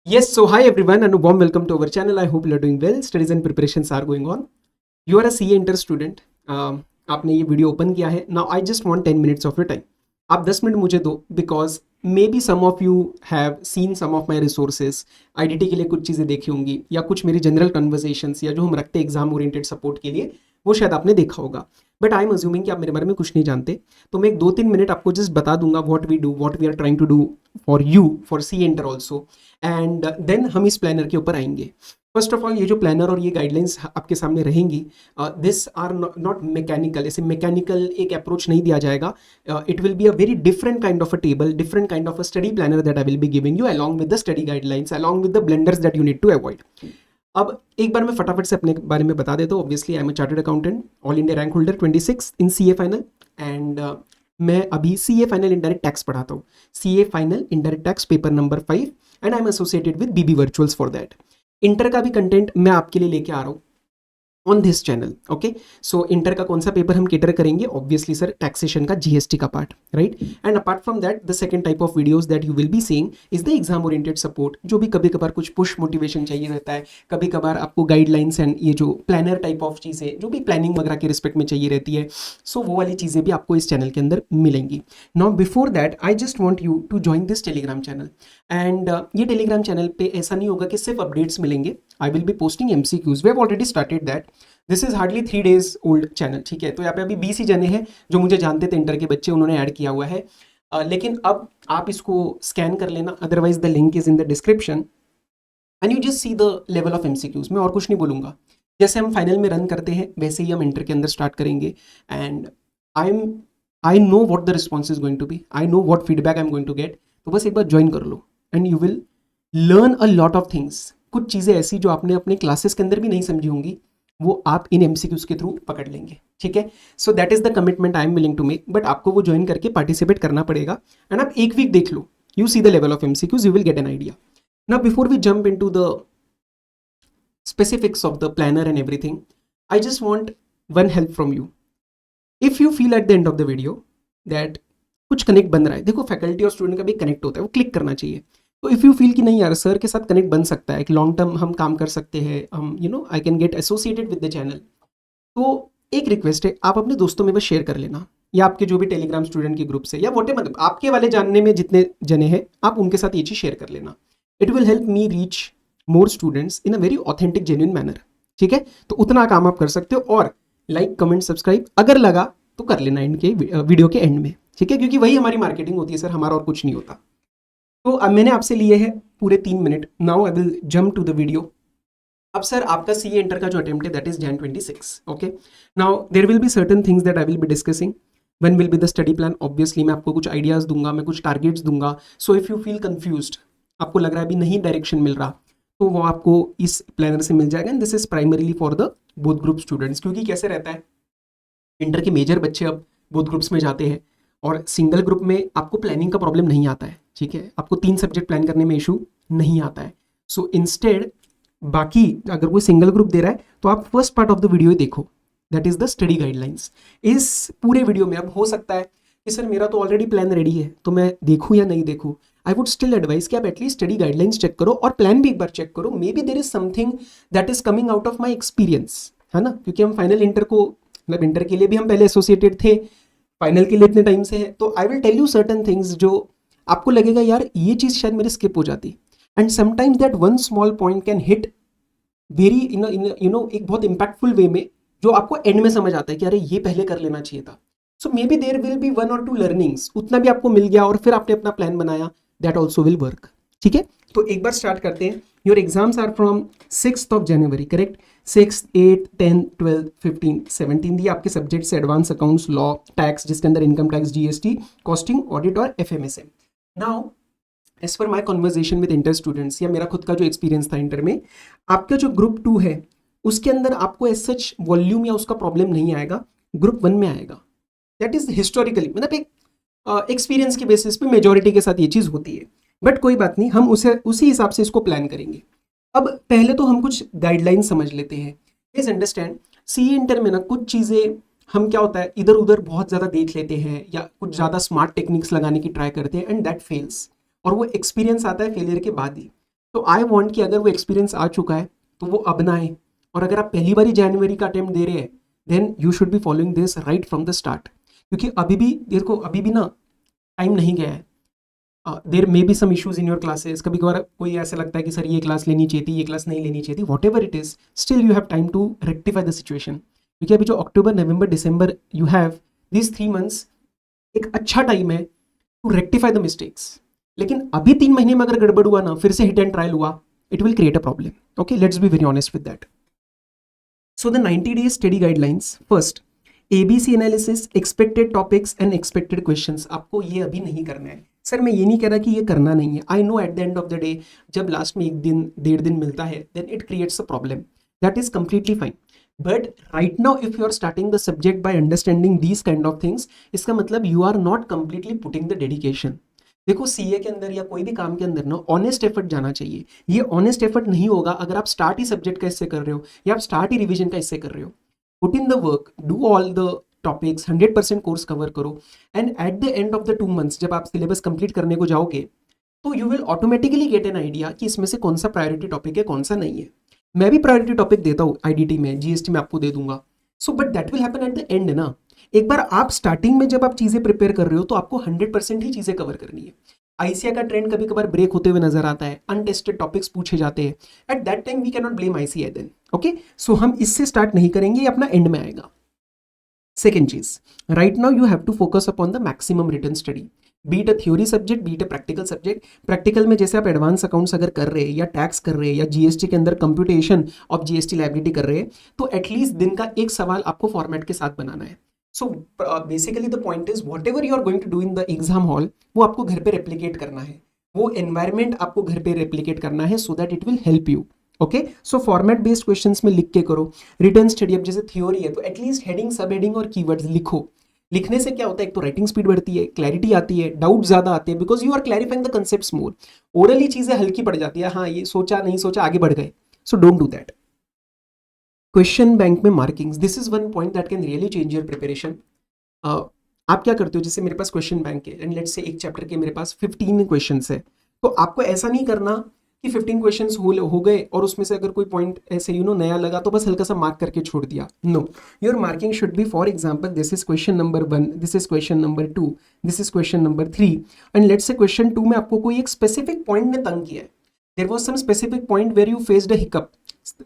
Yes, so hi everyone and a warm welcome to our channel. I hope you are doing well. Studies and preparations are going on. You are a CA inter student. आपने ये video open किया है. Now I just want 10 minutes of your time. आप 10 minute मुझे दो because may B some of you have seen some of my resources. IDT के लिए कुछ चीज़ें देखी होंगी या कुछ मेरी जनरल कन्वर्सेशंस या जो हम रखते हैं एग्जाम ओरिएंटेड सपोर्ट के लिए वो शायद आपने देखा होगा. बट आई एम अज्यूमिंग कि आप मेरे बारे में कुछ नहीं जानते, तो मैं एक 2-3 मिनट आपको जस्ट बता दूंगा what we are trying to do for you for C inter also. And then हम इस प्लानर के ऊपर आएंगे. फर्स्ट ऑफ ऑल, ये जो प्लानर और ये गाइडलाइंस आपके सामने रहेंगी, दिस आर नॉट मैकेनिकल. ऐसे मैकेनिकल एक अप्रोच नहीं दिया जाएगा. It will be a very different kind of a table, different kind of a study planner that I will be giving you along with the study guidelines, along with the blunders that you need to avoid. अब एक बार मैं फटाफट से अपने बारे में बता देता हूँ. Obviously I am a chartered accountant, all India rank holder 26 in C A final. And मैं अभी C A final indirect tax पढ़ाता हूँ. C A final indirect tax paper number 5 and I am associated with B B Virtuals for that. Inter का भी content मैं आपके लिए लेके आ रहा हूँ on this channel. Okay, so inter का कौन सा पेपर हम केटर करेंगे? ऑब्वियसली सर, टैक्सेशन का जीएसटी का part, right. And apart from that the second type of videos that you will be seeing is the exam oriented support, जो भी कभी कभार कुछ पुश मोटिवेशन चाहिए रहता है, कभी कभार आपको गाइडलाइंस एंड ये जो प्लानर टाइप ऑफ चीज़ें जो भी प्लानिंग वगैरह के रिस्पेक्ट में चाहिए रहती है, सो वो वाली चीज़ें भी आपको इस चैनल के अंदर मिलेंगी. Now before that I just want you to join this Telegram channel. And ये टेलीग्राम चैनल पे ऐसा नहीं होगा कि सिर्फ अपडेट्स मिलेंगे. I will be posting MCQs. We have already started that. This is hardly 3 days old channel, ठीक है. तो यहाँ पे अभी 20 ही जने हैं जो मुझे जानते थे, इंटर के बच्चे, उन्होंने ऐड किया हुआ है. लेकिन अब आप इसको स्कैन कर लेना, otherwise the link is in the description and you just see the level of MCQs. मैं और कुछ नहीं बोलूँगा. जैसे हम फाइनल में रन करते हैं वैसे ही हम इंटर के अंदर स्टार्ट करेंगे. And I know what the response is going to be, I know what feedback I am going to get. तो बस एक बार ज्वाइन कर लो and you will learn a lot of things. कुछ चीज़ें ऐसी जो आपने अपने क्लासेस के अंदर भी नहीं समझी होंगी, वो आप इन MCQs के थ्रू पकड़ लेंगे, ठीक है. So that is the commitment I am willing to make. But आपको वो ज्वाइन करके पार्टिसिपेट करना पड़ेगा. एंड आप एक वीक देख लो, you see the level of MCQs, you will get an idea. Now before we jump into the specifics of the planner and everything, I just want one help from you. If you feel at the end of the video that कुछ connect बन रहा है, देखो faculty और student का भी connect होता है, वो क्लिक करना चाहिए. तो इफ़ यू फील कि नहीं यार सर के साथ कनेक्ट बन सकता है, एक लॉन्ग टर्म हम काम कर सकते हैं, हम I can get associated with the channel, तो एक रिक्वेस्ट है, आप अपने दोस्तों में बस शेयर कर लेना, या आपके जो भी टेलीग्राम स्टूडेंट के ग्रुप से या वोटे, मतलब आपके वाले जानने में जितने जने हैं, आप उनके साथ ये चीज़ शेयर कर लेना. It will help me reach more students in a very authentic genuine manner, ठीक है. तो उतना काम आप कर सकते हो. और लाइक कमेंट सब्सक्राइब अगर लगा तो कर लेना इनके वीडियो के एंड में, ठीक है, क्योंकि वही हमारी मार्केटिंग होती है सर, हमारा और कुछ नहीं होता. तो अब मैंने आपसे लिए है पूरे 3 minute. Now I will jump to the video. अब सर आपका सीए इंटर का जो अटेम्प्ट है that is Jan 26. Okay, now there will be certain things that I will be discussing. When will be the study plan? Obviously मैं आपको कुछ ideas दूंगा, मैं कुछ टारगेट्स दूंगा. So if you feel confused, आपको लग रहा है अभी नहीं डायरेक्शन मिल रहा, तो वो आपको इस प्लानर से मिल जाएगा. And this is primarily for the both group students, क्योंकि कैसे रहता है, इंटर के मेजर बच्चे अब बोथ ग्रुप्स में जाते हैं और सिंगल ग्रुप में आपको प्लानिंग का प्रॉब्लम नहीं आता है, ठीक है. आपको 3 सब्जेक्ट प्लान करने में इशू नहीं आता है. सो इंस्टेड बाकी अगर कोई सिंगल ग्रुप दे रहा है तो आप first part of the video देखो, that is the study guidelines. इस पूरे वीडियो में अब हो सकता है कि सर मेरा तो ऑलरेडी प्लान रेडी है, तो मैं देखूँ या नहीं देखूँ. आई वुड स्टिल एडवाइस कि आप एटलीस्ट स्टडी गाइडलाइंस चेक करो और प्लान भी एक बार चेक करो. May be there is something that is coming out of my experience, है ना, क्योंकि हम फाइनल इंटर को, मतलब इंटर के लिए भी हम पहले एसोसिएटेड थे, फाइनल के लिए इतने टाइम से है. तो I will tell you certain things जो आपको लगेगा यार ये चीज़ शायद मेरी स्किप हो जाती. And sometimes that one small point can hit very एक बहुत इम्पैक्टफुल वे में, जो आपको एंड में समझ आता है कि अरे ये पहले कर लेना चाहिए था. So maybe there will be 1 or 2 learnings, उतना भी आपको मिल गया और फिर आपने अपना प्लान बनाया, दैट ऑल्सो विल वर्क, ठीक है. तो एक बार स्टार्ट करते हैं. Your exams are from 6th of January, correct. 6, 8, 10, 12, 15, 17 ये आपके subjects advance accounts, law, tax, जिसके अंदर income tax, GST, costing, audit और FMSM. Now as per my conversation with inter students, या मेरा खुद का जो एक्सपीरियंस था इंटर में, आपका जो ग्रुप 2 है उसके अंदर आपको एज सच वॉल्यूम या उसका प्रॉब्लम नहीं आएगा, ग्रुप 1 में आएगा. दैट इज हिस्टोरिकली, मतलब एक एक्सपीरियंस के बेसिस पे मेजोरिटी के साथ ये चीज़ होती है. बट कोई बात नहीं, हम उसी हिसाब से इसको प्लान करेंगे. अब पहले तो हम कुछ गाइडलाइन समझ लेते हैं. प्लीज अंडरस्टैंड, सी इंटर में ना कुछ चीज़ें हम क्या होता है इधर उधर बहुत ज़्यादा देख लेते हैं या कुछ ज़्यादा स्मार्ट टेक्निक्स लगाने की ट्राई करते हैं एंड दैट फेल्स. और वो एक्सपीरियंस आता है फेलियर के बाद ही. तो आई वांट कि अगर वो एक्सपीरियंस आ चुका है तो वो अब ना आए, और अगर आप पहली बार जनवरी का अटेम्प्ट दे रहे हैं then you should be following this right from the start, क्योंकि अभी भी देखो अभी भी ना टाइम नहीं गया है। There may be some issues in your classes, कभी कभार कोई ऐसा लगता है कि सर ये क्लास लेनी चाहिए थी, ये क्लास नहीं लेनी चाहिए थी, whatever it is still you have time to rectify the situation, क्योंकि अभी जो October November December you have this 3 months एक अच्छा टाइम है टू रेक्टिफाई द मिस्टेक्स। लेकिन अभी 3 महीने में अगर गड़बड़ हुआ ना, फिर से हिट एंड ट्रायल हुआ, it will create a problem. Okay, let's be very honest with that. So the 90 days study guidelines, first ABC analysis, expected topics and expected questions, आपको ये अभी नहीं करना है। सर मैं ये नहीं कह रहा कि ये करना नहीं है, I know at the end of the day जब लास्ट में 1 दिन 1.5 दिन मिलता है then it creates a problem, that is completely fine. But right now if you are starting the subject by understanding these kind of things, इसका मतलब you are not completely putting the dedication. देखो CA के अंदर या कोई भी काम के अंदर ना ऑनेस्ट एफर्ट जाना चाहिए। ये ऑनेस्ट एफर्ट नहीं होगा अगर आप स्टार्ट ही सब्जेक्ट का इससे कर रहे हो या आप स्टार्ट ही रिवीजन का इससे कर रहे हो। Put in the work, do all the topics, 100% course cover करो, and at the end of the 2 months जब आप सिलेबस कंप्लीट करने को जाओगे तो you will automatically gate an idea कि इसमें से कौन सा प्रायोरिटी टॉपिक है कौन सा नहीं है। मैं भी प्रायोरिटी टॉपिक देता हूँ आईडीटी में, जीएसटी में आपको दे दूंगा। So but that will happen at the and ना। एक बार आप स्टार्टिंग में जब आप चीजें प्रिपेयर कर रहे हो तो आपको 100% ही चीजें कवर करनी है। आईसीए का ट्रेंड कभी कभार ब्रेक होते हुए नजर आता है, अनटेस्टेड टॉपिक्स पूछे जाते हैं, at that time we can not blame ICA then. Okay, so हम इससे स्टार्ट नहीं करेंगे, ये अपना एंड में आएगा। सेकेंड चीज, right now you have to focus upon the maximum written study, be it a theory subject be it a practical subject. Practical में जैसे आप एडवांस अकाउंट्स अगर कर रहे हैं या टैक्स कर रहे हैं या जीएसटी के अंदर कंप्यूटेशन ऑफ जीएसटी लायबिलिटी कर रहे हैं तो एटलीस्ट दिन का एक सवाल आपको फॉर्मेट के साथ बनाना है। So basically the point is whatever you are going to do in the exam hall वो आपको घर पे रेप्लिकेट करना है, वो एनवायरमेंट आपको घर पे रेप्लिकेट करना है, so that it will help you. Okay, so format based questions में लिख के करो। रिटर्न स्टडी, अब जैसे थ्योरी है तो एटलीस्ट हेडिंग सब हेडिंग और कीवर्ड्स लिखो। लिखने से क्या होता है, एक तो राइटिंग स्पीड बढ़ती है, क्लैरिटी आती है, डाउट ज्यादा आते हैं, because you are clarifying the concepts more. Orally चीजें हल्की पड़ जाती है, हाँ ये सोचा नहीं सोचा आगे बढ़ गए, so don't do that. Question bank में markings, this is one point that can really change your preparation. आप क्या करते हो, जैसे मेरे पास क्वेश्चन बैंक है एंड लेट्स से एक चैप्टर के मेरे पास 15 क्वेश्चन है, तो आपको ऐसा नहीं करना कि 15 क्वेश्चंस हो गए और उसमें से अगर कोई पॉइंट ऐसे नया लगा तो बस हल्का सा मार्क करके छोड़ दिया। No, your marking should be for example this is question number 1, this is question number 2, this is question number 3, and let's say question 2 में आपको कोई एक स्पेसिफिक पॉइंट ने तंग किया है, there was some specific point where you faced a hiccup,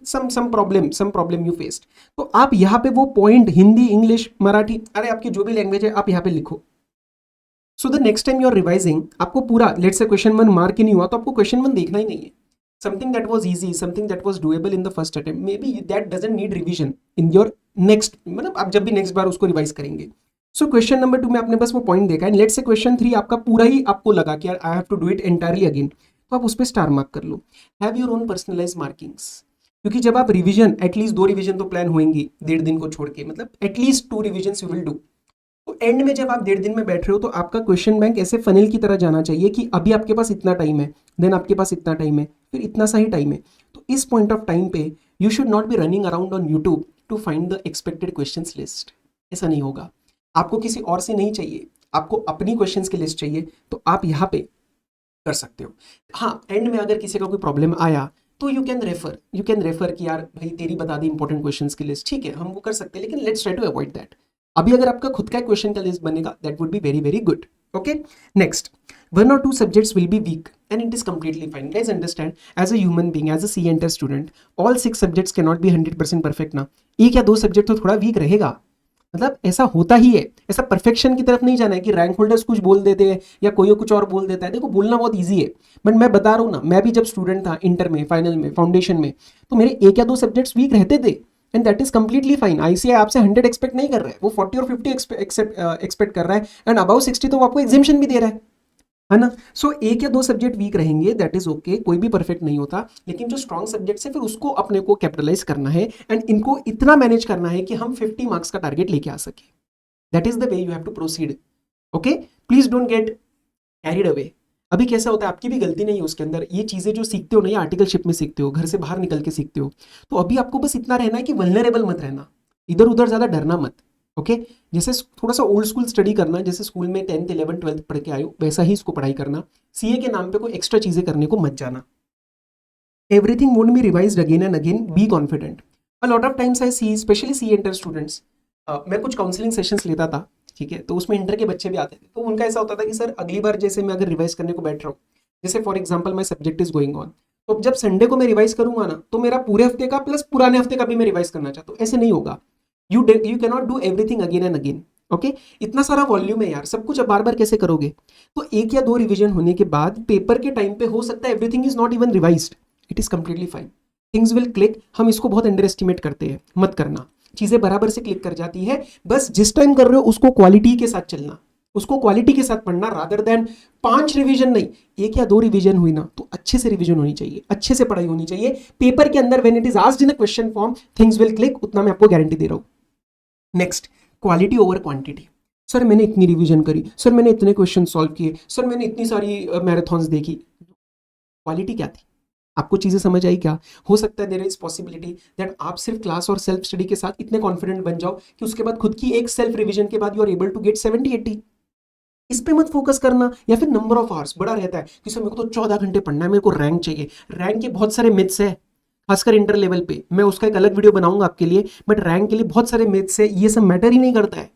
some problem you faced, तो आप यहाँ पे वो पॉइंट हिंदी इंग्लिश मराठी अरे आपकी जो भी लैंग्वेज है आप यहाँ पे लिखो। So the next time you are revising आपको पूरा लेट्स से क्वेश्चन 1 मार्क ही नहीं हुआ तो आपको क्वेश्चन 1 देखना ही नहीं है। Something that was easy, something that was doable in the first attempt, may be that doesn't need revision in your next, मतलब आप जब भी नेक्स्ट बार उसको रिवाइज करेंगे। सो क्वेश्चन नंबर 2 में आपने बस वो पॉइंट देखा है, लेट्स से क्वेश्चन 3 आपका पूरा ही आपको लगा कि यार I have to do it entirely again, तो आप उस पर स्टार मार्क कर लो। Have your own personalise markings, क्योंकि जब आप रिवीजन एटलीस्ट 2 रिवीजन तो प्लान होंगी 1.5 दिन को छोड़ के, मतलब at least 2 revision you will do. तो एंड में जब आप 1.5 दिन में बैठ रहे हो तो आपका क्वेश्चन बैंक ऐसे फनल की तरह जाना चाहिए कि अभी आपके पास इतना टाइम है, देन आपके पास इतना टाइम है, फिर इतना सा ही टाइम है। तो इस पॉइंट ऑफ टाइम पे you should not be running around on YouTube to find the expected questions list. ऐसा नहीं होगा, आपको किसी और से नहीं चाहिए, आपको अपनी क्वेश्चंस की लिस्ट चाहिए, तो आप यहाँ पे कर सकते हो। हाँ, एंड में अगर किसी का कोई प्रॉब्लम आया तो यू कैन रेफर कि यार भाई तेरी बता दी इंपॉर्टेंट क्वेश्चंस की लिस्ट, ठीक है हम वो कर सकते हैं, लेकिन let's try to avoid that. अभी अगर आपका खुद का क्वेश्चन का लिस्ट बनेगा that would be very very good. Okay, next, 1 or 2 subjects will be weak and it is completely fine. Guys, understand, as a human being, as a C-Enter student, all 6 subjects cannot be 100% perfect ना। एक या 2 subject तो थोड़ा week रहेगा, मतलब ऐसा होता ही है। ऐसा परफेक्शन की तरफ नहीं जाना है कि रैंक होल्डर्स कुछ बोल देते हैं या कोई कुछ और बोल देता है। देखो बोलना बहुत ईजी है, बट मैं बता रहा हूँ ना, मैं भी जब स्टूडेंट था इंटर में, फाइनल में, फाउंडेशन में, तो मेरे 1 या 2 सब्जेक्ट्स वीक रहते थे and that is completely fine. ICI आपसे 100 एक्सपेक्ट नहीं कर रहा है, वो 40 और 50 एक्सपेक्ट कर रहा है, एंड अबाउ 60 तो वो आपको एग्जामिशन भी दे रहा है ना। सो 1 या 2 सब्जेक्ट वीक रहेंगे, दैट इज ओके, कोई भी परफेक्ट नहीं होता, लेकिन जो स्ट्रॉन्ग सब्जेक्ट्स है फिर उसको अपने को कैपिटलाइज करना है एंड इनको इतना मैनेज करना है कि हम 50 मार्क्स का टारगेट लेके आ सके। That is the way you have to proceed. Okay, please don't get carried away. अभी कैसा होता है, आपकी भी गलती नहीं है उसके अंदर, ये चीजें जो सीखते हो ना, ये आर्टिकलशिप में सीखते हो, घर से बाहर निकल के सीखते हो, तो अभी आपको बस इतना रहना है कि वल्नरेबल मत रहना, इधर उधर ज्यादा डरना मत। ओके, जैसे थोड़ा सा ओल्ड स्कूल स्टडी करना, जैसे स्कूल में 10th 11th 12th पढ़ के आयो वैसा ही इसको पढ़ाई करना। सीए के नाम पे कोई एक्स्ट्रा चीजें करने को मत जाना। everything won't be revised again and again. Be confident. A lot of times I see, especially C inter students, मैं कुछ काउंसलिंग सेशंस लेता था, ठीक है, तो उसमें इंटर के बच्चे भी आते थे, तो उनका ऐसा होता था कि सर अगली बार जैसे मैं अगर रिवाइज करने को बैठ रहा हूँ, जैसे for example my subject is going on, तो जब संडे को मैं रिवाइज करूंगा ना, तो मेरा पूरे हफ्ते का प्लस पुराने हफ्ते का भी मैं रिवाइज करना चाहता हूँ, ऐसे नहीं होगा। You can not do everything again and again. Okay, इतना सारा वॉल्यूम है यार, सब कुछ अब बार बार कैसे करोगे? तो एक या दो रिवीजन होने के बाद पेपर के टाइम पे हो सकता है everything is not even revised, it is completely fine, things will click. हम इसको बहुत अंडर एस्टिमेट करते हैं, मत करना, चीजें बराबर से क्लिक कर जाती है। बस जिस टाइम कर रहे हो उसको क्वालिटी के साथ चलना, उसको क्वालिटी के साथ पढ़ना, रादर देन 5 रिवीजन नहीं, एक या 2 रिवीजन हुई ना तो अच्छे से रिवीजन होनी चाहिए, अच्छे से पढ़ाई होनी चाहिए। पेपर के अंदर when it is asked in a question form, things will click, उतना मैं आपको गारंटी दे रहा हूं। Next, quality over quantity. Sir मैंने इतनी रिवीजन करी, सर मैंने इतने क्वेश्चन सॉल्व किए, सर मैंने इतनी सारी मैराथन्स देखी, क्वालिटी क्या थी? आपको चीजें समझ आई क्या? हो सकता है देयर इज पॉसिबिलिटी दैट आप सिर्फ क्लास और सेल्फ स्टडी के साथ इतने कॉन्फिडेंट बन जाओ कि उसके बाद खुद की एक सेल्फ रिवीजन के बाद you are able to get 70-80। इस पे मत फोकस करना। या फिर नंबर ऑफ आवर्स बड़ा रहता है कि सर मेरे को तो 14 घंटे पढ़ना है, मेरे को रैंक चाहिए। रैंक के बहुत सारे मिथ्स है, खासकर इंटर लेवल पे, मैं उसका एक अलग वीडियो बनाऊंगा आपके लिए, बट रैंक के लिए बहुत सारे मिथ्स है, ये सब मैटर ही नहीं करता है।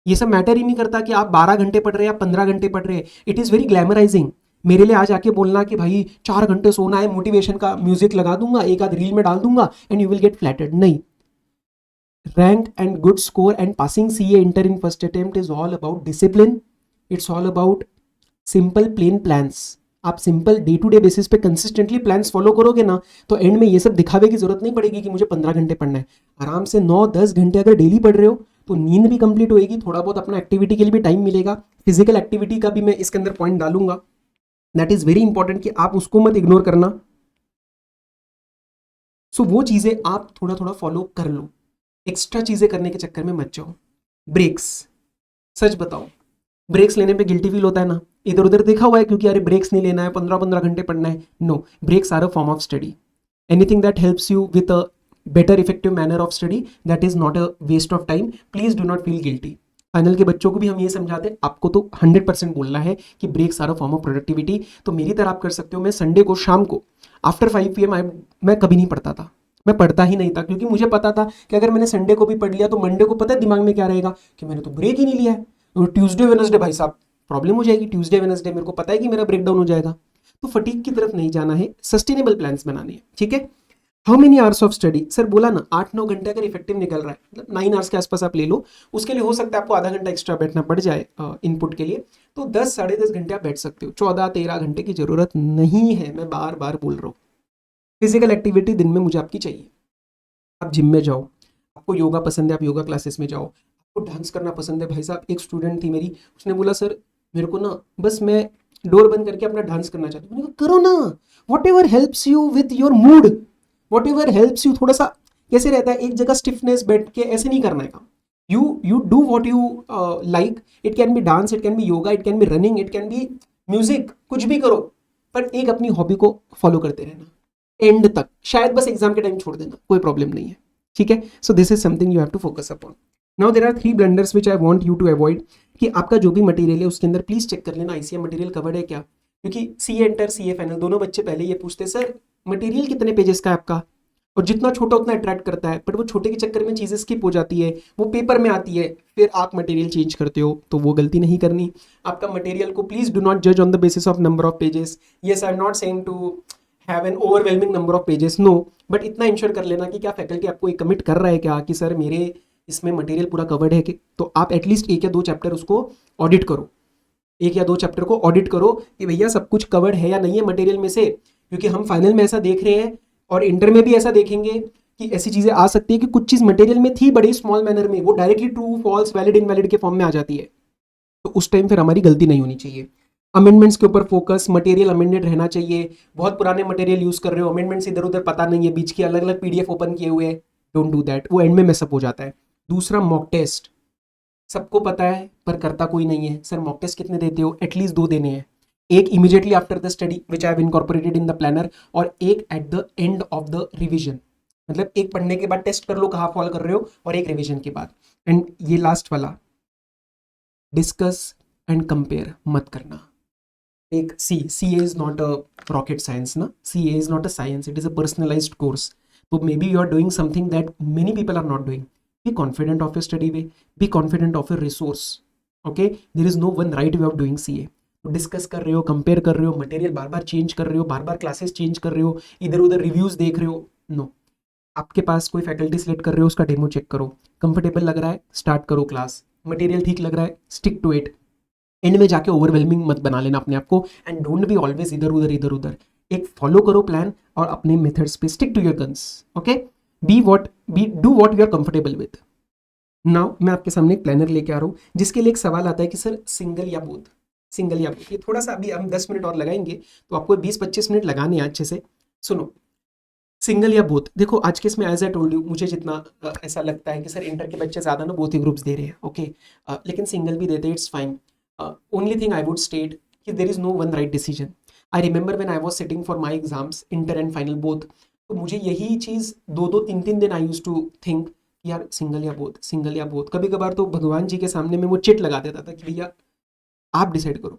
ये सब मैटर ही नहीं करता कि आप 12 घंटे पढ़ रहे हैं या 15 घंटे पढ़ रहे हैं। It is very glamorising. मेरे लिए आज आके बोलना कि भाई 4 घंटे सोना है, मोटिवेशन का म्यूजिक लगा दूंगा, एक आध रील में डाल दूंगा and you will get flattered, नहीं। Rank and good score and passing CA inter in first attempt is all about discipline, it's all about simple plain plans. आप simple day to day basis पे consistently plans follow करोगे ना, तो end में ये सब दिखावे की जरूरत नहीं पड़ेगी कि मुझे 15 घंटे पढ़ना है। आराम से 9-10 घंटे अगर डेली पढ़ रहे हो तो नींद भी कंप्लीट होएगी, थोड़ा बहुत अपना एक्टिविटी के लिए भी टाइम मिलेगा। फिजिकल एक्टिविटी का भी मैं इसके अंदर पॉइंट डालूंगा, दैट इज वेरी इंपॉर्टेंट कि आप उसको मत इग्नोर करना। सो वो चीजें आप थोड़ा थोड़ा फॉलो कर लो, एक्स्ट्रा चीजें करने के चक्कर में मत जाओ। ब्रेक्स, सच बताओ, ब्रेक्स लेने पे गिल्टी फील होता है ना? इधर उधर देखा हुआ है क्योंकि अरे ब्रेक्स नहीं लेना है, 15-15 घंटे पढ़ना है। No, breaks are a form of study. Anything that helps you with a better effective manner of study, that is not a waste of time. Please do not feel guilty. Final के बच्चों को भी हम ये समझाते हैं, आपको तो 100% बोलना है कि breaks are a form of productivity. तो मेरी तरह आप कर सकते हो। मैं संडे को शाम को आफ्टर 5 PM मैं कभी नहीं पढ़ता था, मैं पढ़ता ही नहीं था, क्योंकि मुझे पता था कि अगर मैंने संडे को भी पढ़ लिया तो मंडे को पता है दिमाग में क्या रहेगा कि मैंने तो ब्रेक ही नहीं लिया है। और ट्यूसडे वेडनेसडे भाई साहब प्रॉब्लम हो जाएगी। ट्यूसडे वेडनेसडे मेरे को पता है कि मेरा ब्रेक डाउन हो जाएगा। तो फटीक की तरफ नहीं जाना है, सस्टेनेबल प्लान्स बनाने हैं, ठीक है। How many hours of study? Sir बोला ना 8-9 घंटे अगर इफेक्टिव निकल रहा है, मतलब 9 आवर्स के आसपास आप ले लो। उसके लिए हो सकता है आपको आधा घंटा एक्स्ट्रा बैठना पड़ जाए इनपुट के लिए, तो 10-10.5 घंटे आप बैठ सकते हो। 14-13 घंटे की जरूरत नहीं है, मैं बार बार बोल रहा हूँ। फिजिकल एक्टिविटी दिन में मुझे आपकी चाहिए। आप जिम में जाओ, आपको योगा पसंद है आप योगा क्लासेस में जाओ, आपको डांस करना पसंद है। भाई साहब एक स्टूडेंट थी मेरी, उसने बोला सर मेरे को ना बस मैं डोर बंद करके अपना डांस करना चाहती हूँ। मैंने कहा करो ना, what ever helps you with your mood, what ever helps you. थोड़ा सा कैसे रहता है, एक जगह स्टिफनेस बैठ के ऐसे नहीं करना है काम। You do what you like, it can be dance, it can be yoga, it can be running, it can be music, कुछ भी करो, पर एक अपनी हॉबी को फॉलो करते रहना एंड तक। शायद बस एग्जाम के टाइम छोड़ देना, कोई प्रॉब्लम नहीं है, ठीक है। So this is something you have to focus upon. Now there are 3 blunders which I want you to avoid, कि आपका जो भी मटेरियल है उसके अंदर प्लीज चेक कर लेना आईसीएम मटेरियल कवर्ड है क्या। क्योंकि सीए इंटर सीए फाइनल दोनों बच्चे पहले ये पूछते सर मटेरियल कितने पेजेस का है आपका, और जितना छोटा उतना अट्रैक्ट करता है, बट वो छोटे के चक्कर में चीजें स्किप हो जाती है, वो पेपर में आती है, फिर आप मटेरियल चेंज करते हो, तो वो गलती नहीं करनी। आपका मटेरियल को प्लीज डू नॉट जज on the basis of number of pages. Yes I am not saying to have an overwhelming number of pages, no, but इतना इंश्योर कर लेना कि क्या फैकल्टी आपको एक कमिट कर रहा है क्या कि सर मेरे इसमें मटेरियल पूरा कवर्ड है कि, तो आप एटलीस्ट 1 या 2 चैप्टर उसको ऑडिट करो, 1 या 2 चैप्टर को ऑडिट करो कि भैया सब कुछ कवर्ड है या नहीं है मटेरियल में से। क्योंकि हम फाइनल में ऐसा देख रहे हैं और इंटर में भी ऐसा देखेंगे कि ऐसी चीजें आ सकती है कि कुछ चीज मटेरियल में थी बड़ी स्मॉल मैनर में, वो directly true false valid invalid के फॉर्म में आ जाती है, तो उस टाइम फिर हमारी गलती नहीं होनी चाहिए। अमेंडमेंट्स के ऊपर फोकस, मटेरियल अमेंडेड रहना चाहिए। बहुत पुराने मटेरियल यूज कर रहे हो, अमेंडमेंट्स इधर उधर पता नहीं है, बीच की अलग अलग पीडीएफ ओपन किए हुए हैं, डोंट डू दैट, वो एंड में मैसअप हो जाता है। दूसरा मॉक टेस्ट, सबको पता है पर करता कोई नहीं है। सर मॉक टेस्ट कितने देते हो? एटलीस्ट 2 देने हैं, एक immediately after the study which I have incorporated in the planner, और एक at the end of the revision. मतलब एक पढ़ने के बाद टेस्ट कर लो कहाँ फॉल कर रहे हो, और एक रिविजन के बाद। एंड ये लास्ट वाला, डिस्कस एंड कंपेयर मत करना। एक C A is not a rocket science ना, C A is not a science, it is a personalised course. तो maybe you are doing something that many people are not doing. Be confident of your study way, be confident of your resource. Okay, there is no one right way of doing C A. Discuss कर रहे हो, compare कर रहे हो, material बार बार change कर रहे हो, बार बार classes change कर रहे हो, इधर उधर रिव्यूज देख रहे हो, नो. आपके पास कोई फैकल्टी सिलेक्ट कर रहे हो, उसका डेमो चेक करो, कंफर्टेबल लग रहा है स्टार्ट करो क्लास, मटेरियल ठीक लग रहा है स्टिक टू इट. एंड में जाके ओवरवेलमिंग मत बना लेना अपने आप को. एंड डोंट बी ऑलवेज इधर उधर इधर उधर. एक फॉलो करो प्लान और अपने मेथड्स पे stick to your guns. Okay, be do what you are comfortable with. Now मैं आपके सामने एक प्लानर लेके आ रहा हूँ जिसके लिए एक सवाल आता है कि सर सिंगल या बोथ, सिंगल या बोथ. ये थोड़ा सा अभी हम 10 मिनट और लगाएंगे, तो आपको 20-25 मिनट लगाने हैं अच्छे से. सुनो, सिंगल या बोथ. देखो आज के इसमें एज आई टोल्ड यू, मुझे जितना ऐसा लगता है कि सर इंटर के बच्चे ज़्यादा ना बोथ ही ग्रुप्स दे रहे हैं. ओके, लेकिन सिंगल भी देते हैं, it's fine. Only thing I would state कि there is no one right decision. I remember when I was sitting for my exams inter and final both, तो मुझे यही चीज़ 2-2 3-3 दिन आई यूज टू थिंक यार सिंगल या both, single या both. कभी कभार तो भगवान जी के सामने में वो चिट लगा देता था कि भैया आप डिसाइड करो,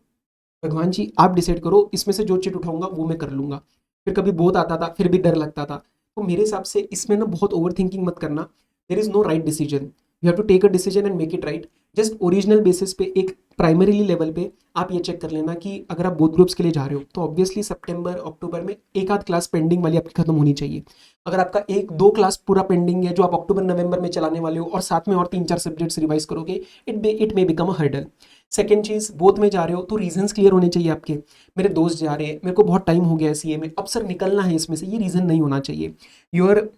भगवान जी आप डिसाइड करो, इसमें से जो चिट उठाऊंगा वो मैं कर लूंगा. फिर कभी बोथ आता था, फिर भी डर लगता था. तो मेरे हिसाब से इसमें ना बहुत ओवर थिंकिंग मत करना. There is no right decision, you have to take a decision and make it right. Just original basis पे, एक प्राइमरीली लेवल पे आप ये चेक कर लेना कि अगर आप बोथ ग्रुप्स के लिए जा रहे हो तो ऑब्वियसली सितंबर अक्टूबर में एक आध क्लास पेंडिंग वाली आपकी खत्म होनी चाहिए. अगर आपका 1-2 क्लास पूरा पेंडिंग है जो आप अक्टूबर नवंबर में चलाने वाले हो और साथ में और 3-4 सब्जेक्ट्स रिवाइज करोगे, it may become a hurdle. Second cheese, both में जा रहे हो तो रीजंस क्लियर होने चाहिए आपके. मेरे दोस्त जा रहे हैं, मेरे को बहुत टाइम हो गया है सीए में, अब सर निकलना है इसमें से, ये रीज़न नहीं होना चाहिए. Your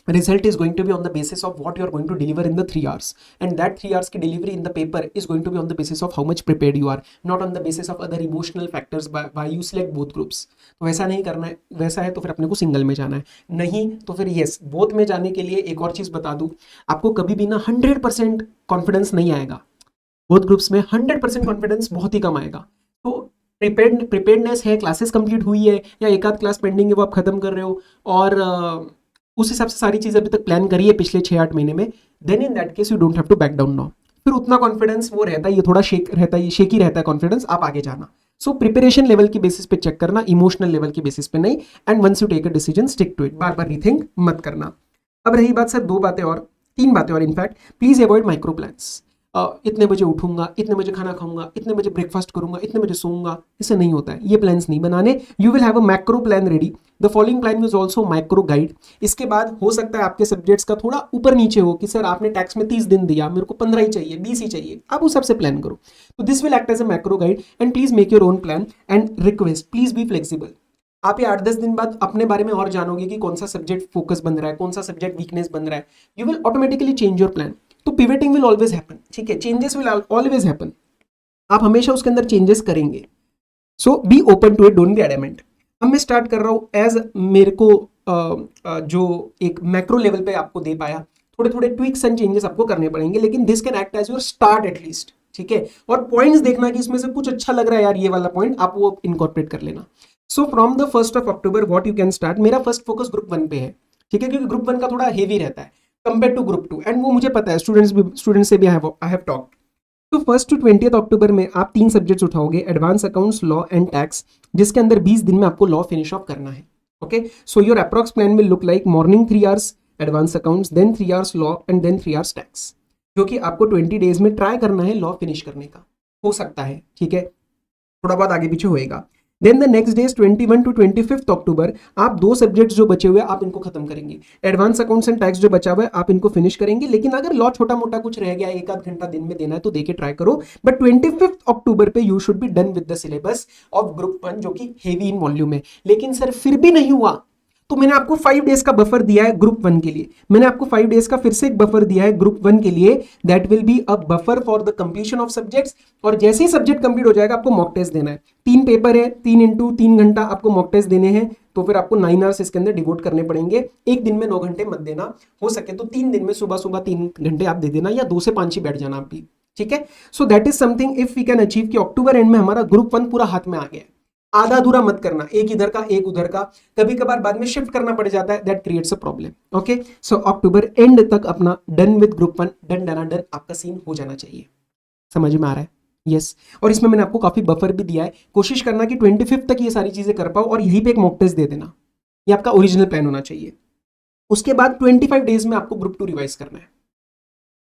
result is going to be on the basis of what you are going to deliver in the 3 hours, and that 3 hours की delivery in the paper is going to be on the basis of how much prepared you are, not on the basis of other emotional factors by you select both groups. तो वैसा नहीं करना है. वैसा है तो फिर अपने को सिंगल में जाना है, नहीं तो फिर यस बोथ में जाने के लिए एक और चीज़ बता दूँ, आपको कभी भी ना 100% कॉन्फिडेंस नहीं आएगा. बोथ ग्रुप्स में 100% कॉन्फिडेंस बहुत ही कम आएगा. तो प्रिपेयर्डनेस है, क्लासेस कंप्लीट हुई है या एक आध क्लास पेंडिंग है वो आप खत्म कर रहे हो, और उस हिसाब से सारी चीज़ अभी तक प्लान करी है पिछले 6-8 महीने में, then in that case you don't have to back down now. फिर उतना कॉन्फिडेंस वो रहता है, ये थोड़ा शेक रहता है, ये शेकी रहता है कॉन्फिडेंस, आप आगे जाना. सो प्रिपरेशन लेवल की बेसिस पे चेक करना, इमोशनल लेवल की बेसिस पे नहीं. And once you take a decision stick to it, बार बार रीथिंक मत करना. अब रही बात सर 3 बातें और in fact, please avoid micro plans. इतने बजे उठूंगा, इतने बजे खाना खाऊंगा, इतने बजे ब्रेकफास्ट करूंगा, इतने बजे सोऊंगा, इससे नहीं होता है. ये प्लान्स नहीं बनाने. You will have a macro plan ready. The following plan is also micro guide. इसके बाद हो सकता है आपके सब्जेक्ट्स का थोड़ा ऊपर नीचे हो कि सर आपने टैक्स में 30 दिन दिया, मेरे को 15 ही चाहिए, 20 ही चाहिए, आप उस सबसे प्लान करो. तो this will act as a macro guide. And please make your own plan and request please be flexible. आप ये 8-10 दिन बाद अपने बारे में और जानोगे कि कौन सा सब्जेक्ट फोकस बन रहा है, कौन सा सब्जेक्ट वीकनेस बन रहा है. You will automatically change your plan. तो पिवटिंग विल ऑलवेज हैपन, ठीक है, चेंजेस विल ऑलवेज हैपन, आप हमेशा उसके अंदर चेंजेस करेंगे. So be open to it, don't be adamant. अब मैं स्टार्ट कर रहा हूँ एज मेरे को जो एक मैक्रो लेवल पे आपको दे पाया, थोड़े थोड़े ट्विक्स एंड चेंजेस आपको करने पड़ेंगे, लेकिन this can act as your start at least, ठीक है. और पॉइंट्स देखना कि इसमें से कुछ अच्छा लग रहा है यार, ये वाला पॉइंट आप वो इनकॉर्पोरेट कर लेना. So from the 1st October what you can start. मेरा फर्स्ट फोकस ग्रुप 1 पे है, ठीक है, क्योंकि ग्रुप 1 का थोड़ा हेवी रहता है कंपेयर टू ग्रुप 2, एंड वो मुझे पता है, स्टूडेंट्स से भी आई हैव टॉक्ड. तो 1st to 20th अक्टूबर में आप 3 सब्जेक्ट्स उठाओगे, advance accounts, law and tax, जिसके अंदर 20 दिन में आपको लॉ फिनिश ऑफ करना है. Okay, so your approx plan will look like morning 3 hours advance accounts, then 3 hours law and then 3 hours tax, जो कि आपको 20 days में ट्राई करना है लॉ फिनिश करने का. हो सकता है, ठीक है, थोड़ा बहुत आगे पीछे होएगा. Then the next days 21 to 25 October आप 2 सब्जेक्ट्स जो बचे हुए आप इनको खत्म करेंगे. एडवांस अकाउंट्स एंड टैक्स जो बचा हुआ है आप इनको फिनिश करेंगे, लेकिन अगर लॉ छोटा मोटा कुछ रह गया, एक आध घंटा दिन में देना है तो देके ट्राई करो. बट 25 अक्टूबर पे you should be done with the syllabus of group 1, जो कि हेवी इन वॉल्यूम है. लेकिन सर फिर भी नहीं हुआ, तो मैंने आपको 5 days का बफर दिया है ग्रुप 1 के लिए. मैंने आपको 5 days का फिर से एक बफर दिया है ग्रुप 1 के लिए. That will be a buffer for the completion of subjects. और जैसे ही सब्जेक्ट कंप्लीट हो जाएगा आपको मॉक टेस्ट देना है. 3 पेपर है, 3 घंटा आपको मॉक टेस्ट देने हैं, तो फिर आपको 9 hours इसके अंदर डिवोट करने पड़ेंगे. एक दिन में 9 घंटे मत देना, हो सके तो 3 दिन में सुबह सुबह 3 घंटे आप दे देना, या 2 से 5 ही बैठ जाना आप भी, ठीक है. So that is something if we can achieve कि अक्टूबर एंड में हमारा ग्रुप 1 पूरा हाथ में आ गया. आधा अधूरा मत करना, एक इधर का एक उधर का, कभी कभार बाद में शिफ्ट करना पड़ जाता है, that creates a problem. Okay, so October and तक अपना डन विद ग्रुप 1, डन आपका सीन हो जाना चाहिए. समझ में आ रहा है? यस और इसमें मैंने आपको काफी बफर भी दिया है, कोशिश करना कि 25 तक ये सारी चीजें कर पाओ और यहीं पे एक मॉक टेस्ट दे देना, ये आपका ओरिजिनल प्लान होना चाहिए। उसके बाद 25 डेज में आपको ग्रुप 2 रिवाइज करना है।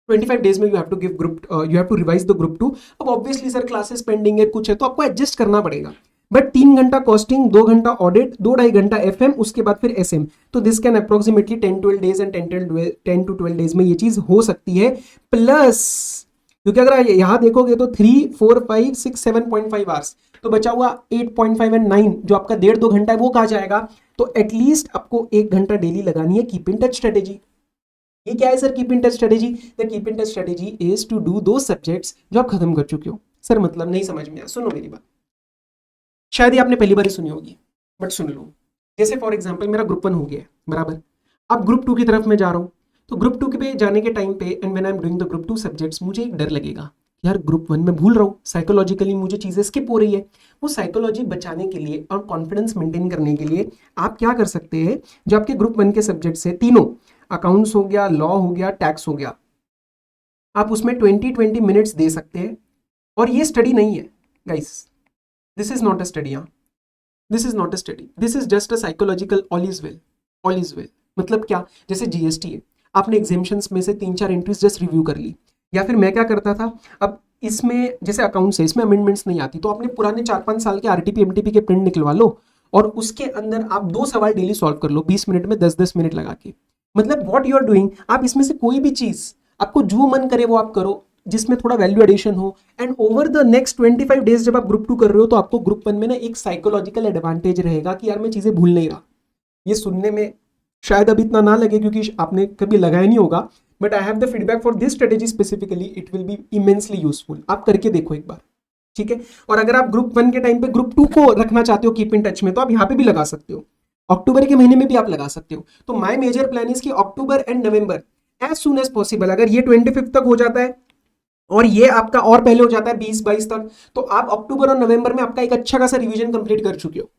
25 डेज में you have to give group, you have to revise the group 2। अब ऑब्वियसली सर क्लासेस पेंडिंग है, कुछ है, तो आपको एडजस्ट करना पड़ेगा। बट 3 घंटा कॉस्टिंग, 2 घंटा ऑडिट, 2-2.5 घंटा एफएम, उसके बाद फिर एसएम, तो this can approximately 10-12 days and 10 to 12 days में ये चीज हो सकती है। प्लस क्योंकि अगर यहां देखोगे तो 3, 4, 5, 6, 7.5 आवर्स, तो बचा हुआ 8.5 एंड 9 जो आपका 1.5-2 घंटा है वो कहा जाएगा। तो एटलीस्ट आपको 1 घंटा डेली लगानी है कीप इन टच स्ट्रेटेजी। ये क्या है sir keep in touch strategy? The keep in touch strategy is to do दो सब्जेक्ट्स जो आप खत्म कर चुके हो। सर मतलब नहीं समझ में आया, सुनो मेरी बात, शायद ये आपने पहली बार ही सुनी होगी बट सुन लो। जैसे फॉर एग्जांपल मेरा ग्रुप 1 हो गया है बराबर, अब ग्रुप 2 की तरफ मैं जा रहा हूँ, तो ग्रुप 2 के पे जाने के टाइम पे and when I am doing the group 2 subjects, मुझे एक डर लगेगा यार ग्रुप 1 में भूल रहा हूँ, साइकोलॉजिकली मुझे चीजें स्किप हो रही है। वो साइकोलॉजी बचाने के लिए और कॉन्फिडेंस मेंटेन करने के लिए आप क्या कर सकते हैं, जो आपके ग्रुप 1 के सब्जेक्ट्स है तीनों, अकाउंट्स हो गया, लॉ हो गया, टैक्स हो गया, आप उसमें 20-20 मिनट्स दे सकते हैं। और ये स्टडी नहीं है guys, this is not a study, this is not a study, this is just a psychological all is well, all is well. मतलब क्या, जैसे जीएसटी है, आपने एग्जेम्पशंस में से 3-4 एंट्रीज जस्ट रिव्यू कर ली, या फिर मैं क्या करता था, अब इसमें जैसे अकाउंट्स है, इसमें अमेंडमेंट्स नहीं आती, तो आपने पुराने 4-5 साल के आरटीपी एमटीपी के प्रिंट निकलवा लो और उसके अंदर आप 2 सवाल डेली सॉल्व कर लो 20 मिनट में, 10-10 मिनट लगा के। मतलब व्हाट यू आर डूइंग, आप इसमें से कोई भी चीज आपको जो मन करे वो आप करो जिसमें थोड़ा वैल्यू एडिशन हो, and over the next 25 days जब आप ग्रुप 2 कर रहे हो तो आपको ग्रुप 1 में ना एक साइकोलॉजिकल एडवांटेज रहेगा कि यार मैं चीजें भूल नहीं रहा। ये सुनने में शायद अभी इतना ना लगे क्योंकि आपने कभी लगाया नहीं होगा, but I have the feedback for this strategy specifically, it will B immensely useful. आप करके देखो एक बार, ठीक है। और अगर आप ग्रुप 1 के टाइम पे ग्रुप 2 को रखना चाहते हो कीप इन टच में, तो आप यहाँ पे भी लगा सकते हो, अक्टूबर के महीने में भी आप लगा सकते हो। तो माय मेजर प्लान इज कि October and November as soon as possible, अगर ये 25 तक हो जाता है और ये आपका और पहले हो जाता है 20-22 तक, तो आप अक्टूबर और नवंबर में आपका एक अच्छा खासा रिवीजन कंप्लीट कर चुके हो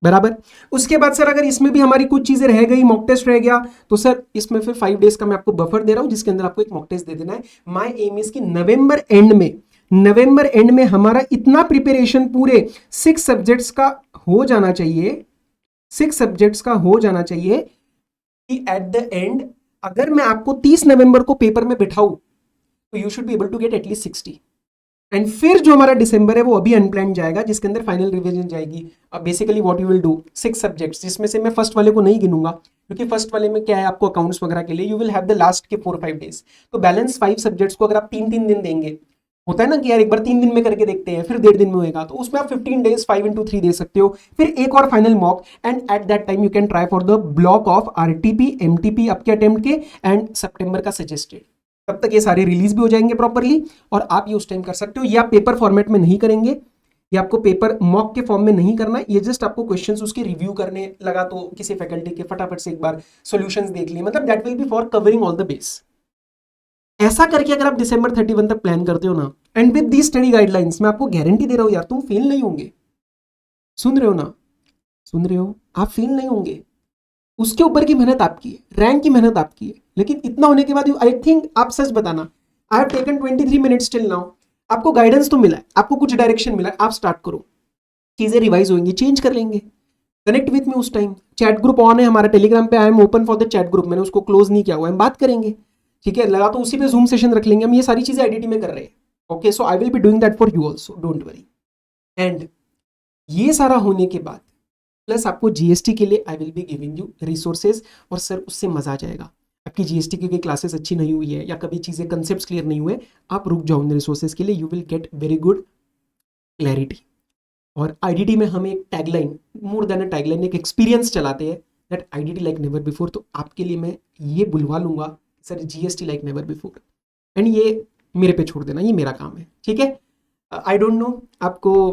बराबर। उसके बाद सर अगर इसमें भी हमारी कुछ चीजें रह गई, मॉक टेस्ट रह गया, तो सर इसमें फिर 5 डेज का मैं आपको बफर दे रहा हूं जिसके अंदर आपको एक मॉक टेस्ट दे देना है। माय एम इज कि नवंबर एंड में हमारा इतना प्रिपरेशन पूरे 6 सब्जेक्ट्स का हो जाना चाहिए, 6 सब्जेक्ट्स का हो जाना चाहिए कि एट द एंड अगर मैं आपको 30 नवंबर को पेपर में बिठाऊं तो you should be able to get at least 60। And फिर जो हमारा दिसंबर है वो अभी अनप्लान जाएगा जिसके अंदर फाइनल रिवीजन जाएगी। अब basically what you will do 6 subjects, जिसमें से मैं फर्स्ट वाले को नहीं गिनूंगा क्योंकि फर्स्ट वाले में क्या है, आपको अकाउंट्स वगैरह के लिए you will have the last के 4-5 डेज, तो बैलेंस 5 सब्जेक्ट्स को अगर आप 3-3 दिन देंगे, होता है ना कि यार एक बार 3 दिन में करके देखते हैं फिर 1.5 दिन में होएगा, तो उसमें आप 15 डेज 5x3 दे सकते हो, फिर एक और final mock, and eight that time you can try for the block of RTP MTP आपके अटेम्प्ट के एंड सितंबर का सजेस्टेड। तब तक ये सारे रिलीज भी हो जाएंगे प्रॉपरली और आप ये उस टाइम कर सकते हो। ये आप पेपर फॉर्मेट में नहीं करेंगे, ये आपको पेपर मॉक के फॉर्म में नहीं करना, ये जस्ट आपको क्वेश्चंस उसके रिव्यू करने लगा तो किसी फैकल्टी के फटाफट से एक बार सॉल्यूशंस देख लिए, मतलब that will be for covering all the base. ऐसा करके अगर आप दिसंबर 31 तक प्लान करते हो ना, and with the study guidelines, मैं आपको गारंटी दे रहा हूं यार तुम फेल नहीं होंगे। सुन रहे हो ना, सुन रहे हो, आप फेल नहीं होंगे। उसके ऊपर की मेहनत आपकी है, रैंक की मेहनत आपकी है, लेकिन इतना होने के बाद आई थिंक, आप सच बताना, I have taken 23 minutes till now, आपको गाइडेंस तो मिला है, आपको कुछ डायरेक्शन मिला है, आप स्टार्ट करो, चीजें रिवाइज होंगी, चेंज कर लेंगे। कनेक्ट विथ मी उस टाइम, चैट ग्रुप ऑन है हमारा टेलीग्राम पे, I am open for the chat group, मैंने उसको क्लोज नहीं किया हुआ, हम बात करेंगे, ठीक है। लगा तो उसी पे जूम सेशन रख लेंगे, हम ये सारी चीजें आईडीटी में कर रहे हैं, okay. So I will be doing that for you also, don't worry. And ये सारा होने के बाद प्लस आपको जीएसटी के लिए आई will be giving you resources, और सर उससे मजा आ जाएगा। आपकी जीएसटी की कोई क्लासेस अच्छी नहीं हुई है या कभी चीजें कंसेप्ट्स क्लियर नहीं हुए, आप रुक जाओ उन रिसोर्सेज के लिए, you will get very good clarity. और आईडीटी में हम एक टैगलाइन, मोर देन अ टैगलाइन, एक एक्सपीरियंस चलाते हैं, that IDT like never before. तो आपके लिए मैं ये बुलवा लूंगा sir GST like never before, and ये मेरे पे छोड़ देना, ये मेरा काम है, ठीक है। आई डोंट नो आपको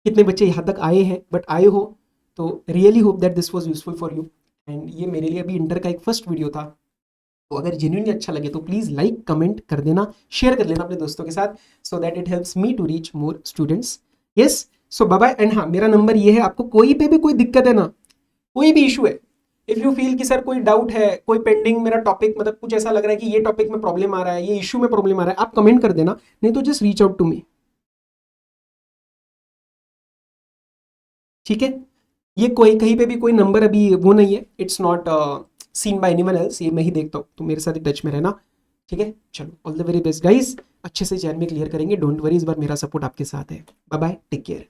कितने बच्चे यहाँ तक आए हैं, बट आए हो तो really hope that this was useful for you. And ये मेरे लिए अभी इंटर का एक फर्स्ट वीडियो था, तो अगर जेन्युइनली अच्छा लगे तो प्लीज़ लाइक कमेंट कर देना, शेयर कर लेना अपने दोस्तों के साथ, so that it helps me to reach more students. Yes, so bye bye. And हाँ, मेरा नंबर ये है, आपको कोई पे भी कोई दिक्कत है ना, कोई भी इशू है, इफ यू फील कि सर कोई डाउट है, कोई पेंडिंग मेरा टॉपिक, मतलब कुछ ऐसा लग रहा है कि ये टॉपिक में प्रॉब्लम आ रहा है, ये इशू में प्रॉब्लम आ रहा है, आप कमेंट कर देना, नहीं तो just reach out to me, ठीक है। ये कोई कहीं पे भी कोई नंबर अभी वो नहीं है, it's not seen bye anyone else, ये मैं ही देखता हूँ, तो मेरे साथ टच में रहना, ठीक है। चलो, all the very best guys, अच्छे से जैन में क्लियर करेंगे, डोंट वरी, इस बार मेरा सपोर्ट आपके साथ है। Bye bye, take care.